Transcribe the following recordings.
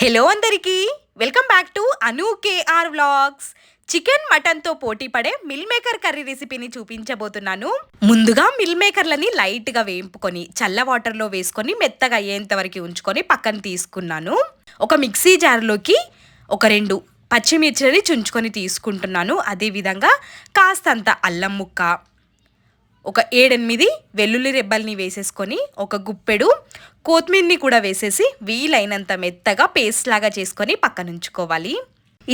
Hello అందరికీ welcome back to Anu KR vlogs. Chicken మటన్తో పోటీ పడే మిల్ మేకర్ కర్రీ రెసిపీని చూపించబోతున్నాను. ముందుగా మిల్ మేకర్లని లైట్గా వేయింపుకొని చల్ల వాటర్లో వేసుకొని మెత్తగా అయ్యేంత వరకు ఉంచుకొని పక్కన తీసుకున్నాను. ఒక మిక్సీ జార్లోకి ఒక 2 పచ్చిమిర్చిని చుంచుకొని తీసుకుంటున్నాను. అదేవిధంగా కాస్తంత అల్లం ముక్క, ఒక 7-8 వెల్లుల్లి రెబ్బల్ని వేసేసుకొని ఒక గుప్పెడు కొత్తిమీరని కూడా వేసేసి వీలైనంత మెత్తగా పేస్ట్ లాగా చేసుకొని పక్కన ఉంచుకోవాలి.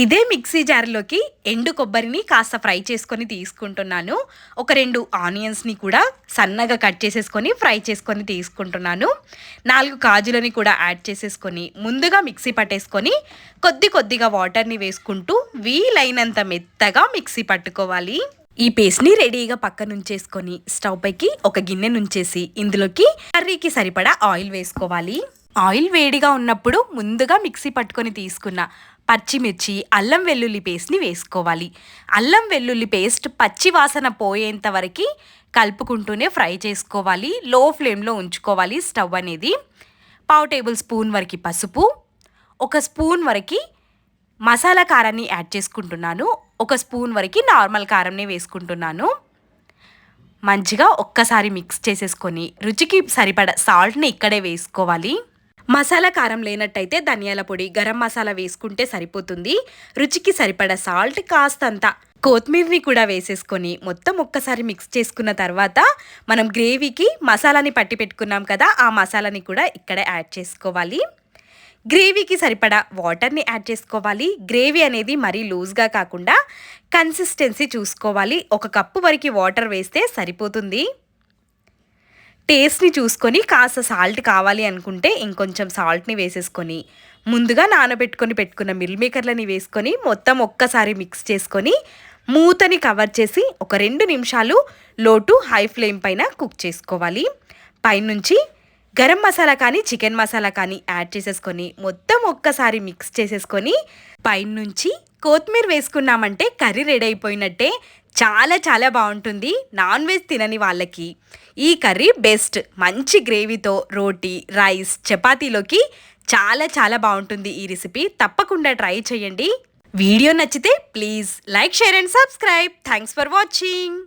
ఇదే మిక్సీ జార్లోకి ఎండు కొబ్బరిని కాస్త ఫ్రై చేసుకొని తీసుకుంటున్నాను. ఒక 2 ఆనియన్స్ని కూడా సన్నగా కట్ చేసేసుకొని ఫ్రై చేసుకొని తీసుకుంటున్నాను. 4 కాజులని కూడా యాడ్ చేసేసుకొని ముందుగా మిక్సీ పట్టేసుకొని కొద్దిగా వాటర్ని వేసుకుంటూ వీలైనంత మెత్తగా మిక్సీ పట్టుకోవాలి. ఈ పేస్ట్ని రెడీగా పక్కన ఉంచేసుకొని స్టవ్ పైకి ఒక గిన్నె నుంచేసి ఇందులోకి కర్రీకి సరిపడా ఆయిల్ వేసుకోవాలి. ఆయిల్ వేడిగా ఉన్నప్పుడు ముందుగా మిక్సీ పట్టుకొని తీసుకున్న పచ్చిమిర్చి, అల్లం వెల్లుల్లి పేస్ట్ని వేసుకోవాలి. అల్లం వెల్లుల్లి పేస్ట్ పచ్చి వాసన పోయేంత వరకు కలుపుకుంటూనే ఫ్రై చేసుకోవాలి. లో ఫ్లేమ్లో ఉంచుకోవాలి స్టవ్ అనేది. 1/2 టేబుల్ స్పూన్ వరకు పసుపు, 1 స్పూన్ వరకు మసాలా కారాన్ని యాడ్ చేసుకుంటున్నాను. 1 స్పూన్ వరకు నార్మల్ కారంని వేసుకుంటున్నాను. మంచిగా ఒక్కసారి మిక్స్ చేసేసుకొని రుచికి సరిపడ సాల్ట్ని ఇక్కడే వేసుకోవాలి. మసాలా కారం లేనట్టయితే ధనియాల పొడి, గరం మసాలా వేసుకుంటే సరిపోతుంది. రుచికి సరిపడ సాల్ట్, కాస్తంత కొత్తిమీరని కూడా వేసేసుకొని మొత్తం ఒక్కసారి మిక్స్ చేసుకున్న తర్వాత మనం గ్రేవీకి మసాలాని పట్టి పెట్టుకున్నాం కదా, ఆ మసాలాని కూడా ఇక్కడ యాడ్ చేసుకోవాలి. గ్రేవీకి సరిపడా వాటర్ని యాడ్ చేసుకోవాలి. గ్రేవీ అనేది మరీ లూజ్గా కాకుండా కన్సిస్టెన్సీ చూసుకోవాలి. 1 కప్పు వరకు వాటర్ వేస్తే సరిపోతుంది. టేస్ట్ని చూసుకొని కాస్త సాల్ట్ కావాలి అనుకుంటే ఇంకొంచెం సాల్ట్ని వేసేసుకొని ముందుగా పెట్టుకున్న మిల్ మేకర్లని వేసుకొని మొత్తం ఒక్కసారి మిక్స్ చేసుకొని మూతని కవర్ చేసి ఒక 2 నిమిషాలు లో టు హై ఫ్లేమ్ పైన కుక్ చేసుకోవాలి. పైనుంచి గరం మసాలా కానీ చికెన్ మసాలా కానీ యాడ్ చేసేసుకొని మొత్తం ఒక్కసారి మిక్స్ చేసేసుకొని పైనుంచి కొత్తిమీర వేసుకున్నామంటే కర్రీ రెడీ అయిపోయినట్టే. చాలా బాగుంటుంది నాన్ వెజ్ తినని వాళ్ళకి ఈ కర్రీ బెస్ట్. మంచి గ్రేవీతో రోటీ, రైస్, చపాతీలోకి చాలా బాగుంటుంది ఈ రెసిపీ. తప్పకుండా ట్రై చేయండి. వీడియో నచ్చితే please like, share and subscribe. Thanks for watching.